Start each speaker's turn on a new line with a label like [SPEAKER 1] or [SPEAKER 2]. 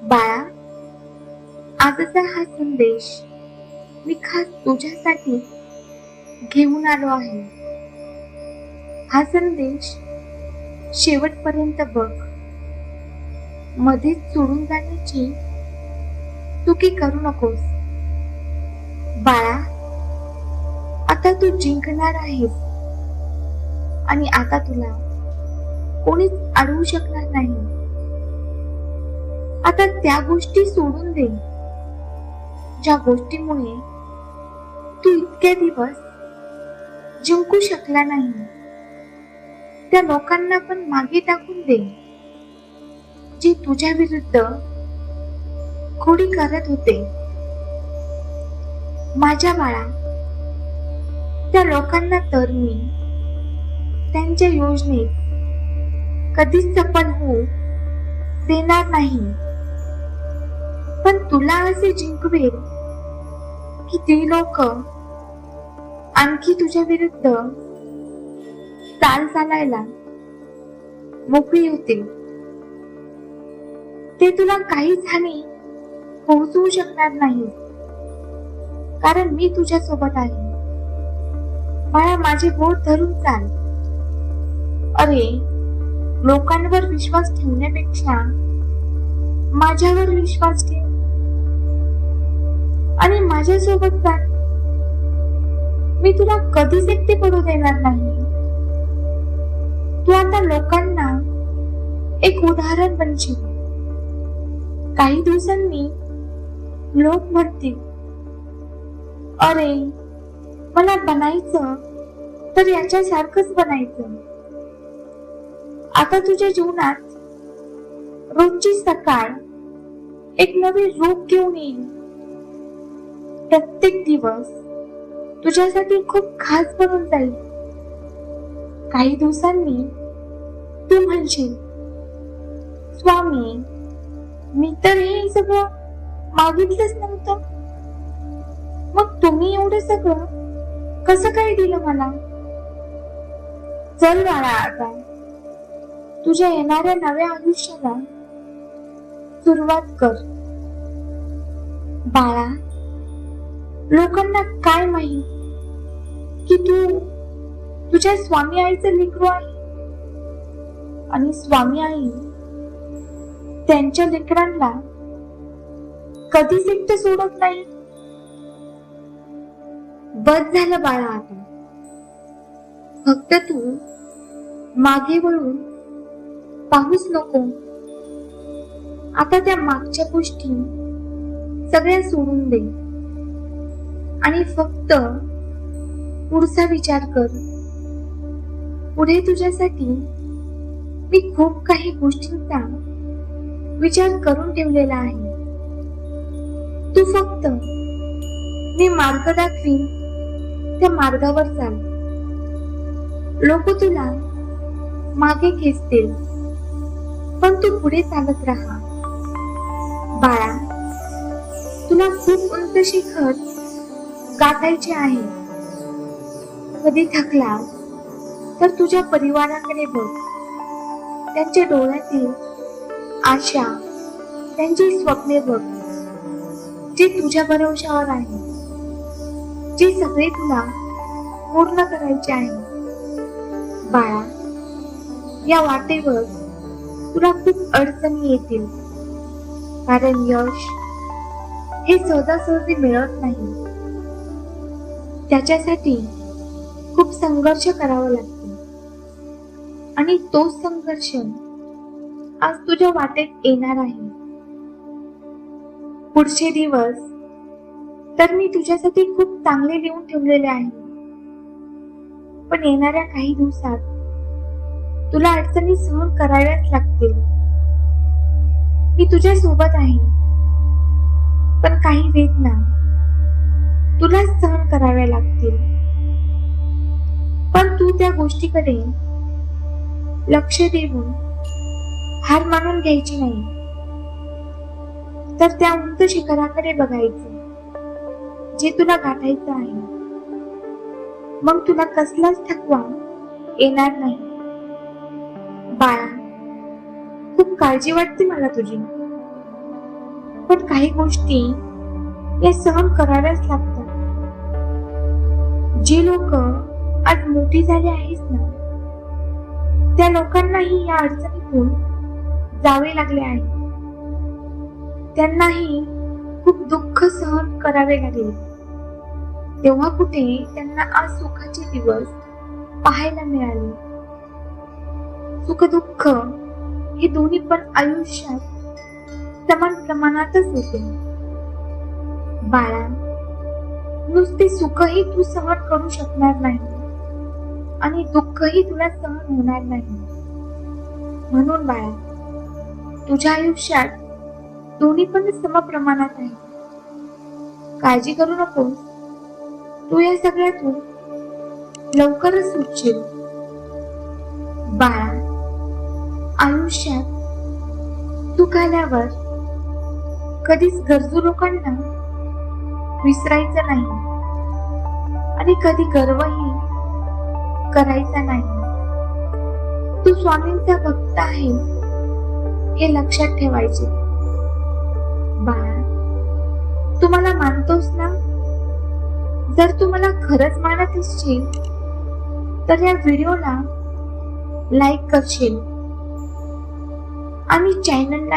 [SPEAKER 1] बाळा, आजचा हा संदेश मी खास तुझ्यासाठी घेऊन आलो आहे. हा संदेश शेवटपर्यंत बघ. मध्येच सोडून जाण्याची चुकी करू नकोस. बाळा, आता तू जिंकणार आहेस आणि आता तुला कोणीच अडवू शकणार नाही. आता त्या गोष्टी सोडून दे ज्या गोष्टीमुळे तू इतके दिवस जिंकू शकला नाही. त्या लोकांना पण मागे टाकून दे जे तुझ्या विरुद्ध खोडी करत होते. माझ्या बाळा, त्या लोकांना तर मी त्यांच्या योजनेत कधीच सफल होऊ देणार नाही. पण तुला असे जिंकवेल की ते लोक आणखी तुझ्या विरुद्ध चाल चालायला मोकळी होतील. ते तुला काहीच हानी पोहोचवू शकणार नाही, कारण मी तुझ्या सोबत आहे. बाळा, माझे बोट धरून चाल. अरे, लोकांवर विश्वास ठेवण्यापेक्षा माझ्यावर विश्वास ठेव आणि माझ्या सोबत चाल. मी तुला कधीच एकटे पडू देणार नाही. तू आता लोकांना एक उदाहरण बनशील. काही दिवसांनी लोक म्हणतील, अरे, मला बनायचं तर याच्यासारखंच बनायचं. आता तुझ्या जीवनात रोजची सकाळ एक नवी रूप घेऊन येईल. प्रत्येक दिवस तुझ्यासाठी खूप खास बनून जाईल. काही दिवसांनी तू म्हणशील, स्वामी, मी तर हे सगळं मागितलंच नव्हतं, मग तुम्ही एवढं सगळं कसं काय दिलं मला? चल बाळा, आता तुझ्या येणाऱ्या नव्या आयुष्याला सुरुवात कर. बाळा, लोकांना काय माहित की तू तुझ्या स्वामी आईचं लेकरू आहे आणि स्वामी आई त्यांच्या लेकरांना कधीच एकटं सोडत नाही. बस झालं बाळा, आता फक्त तू मागे वळून पाहूच नको. आता त्या मागच्या गोष्टी सगळ्या सोडून दे आणि फक्त पुढचा विचार कर. पुढे तुझ्यासाठी मी खूप काही गोष्टींचा विचार करून ठेवलेला आहे. तू फक्त मी मार्ग दाखवीन त्या मार्गावर चाल. लोक तुला मागे खेचतील, पण तू पुढे चालत राहा. बाळा, तुला खूप उंच शिखर गाठायचे आहे. कधी थकला तर तुझ्या परिवाराकडे बघ. त्यांच्या डोळ्यातील आशा, त्यांची स्वप्ने बघ, जे तुझ्या भरवशावर आहे, जे सगळे तुला पूर्ण करायचे आहे. बाळा, या वाटेवर तुला खूप अडचणी येतील, कारण यश हे सहजासहजी मिळत नाही. त्याच्यासाठी खूप संघर्ष करावा लागतो आणि तोच संघर्ष आज तुझ्या वाटेत येणार आहे. पुढचे दिवस तर मी तुझ्यासाठी खूप चांगले लिहून ठेवलेले आहे, पण येणाऱ्या काही दिवसात तुला अडचणी सहन कराव्याच लागतील. मी तुझ्या सोबत आहे, पण काही वेदना तुला सहन कराव्या लागतील. पण तू त्या गोष्टीकडे लक्ष देऊन हार मानून घ्यायची नाही, तर त्या उंच शिखराकडे बघायचे जे तुला गाठायचं आहे. मग तुला कसलाच थकवा येणार नाही. बाळा, खूप काळजी वाटते मला तुझी. पण काही गोष्टी या सहन कराव्याच लागतात. जी लोक आज मोठी झाली आहेत ना, त्या लोकांनाही या अडचणीतून जावे लागले आहे. त्यांनाही खूप दुःख सहन करावे लागले. तेव्हा कुठे त्यांना आज सुखाचे दिवस पाहायला मिळाले. सुख दुःख हे दोन्ही पण आयुष्यात समान प्रमाणातच होते. बाळा, नुसते सुखही तू सहन करू शकणार नाही आणि दुःखही तुला सहन होणार नाही. म्हणून बाळा, तुझ्या आयुष्यात दोन्ही पण समप्रमाणात आहे. काळजी करू नकोस, तू या सगळ्यातून लवकरच सुटशील. बाळा, आयुष्यात सुख आल्यावर कधीच गरजू लोकांना विसरायचं नाही आणि कधी गर्वही करायचा नाही. तू स्वामींचा भक्त आहे हे लक्षात ठेवायचे. बाळा, तू मला मानतोस ना? जर तू मला खरंच मानत असशील तर या व्हिडिओला लाईक करशील आणि चॅनलला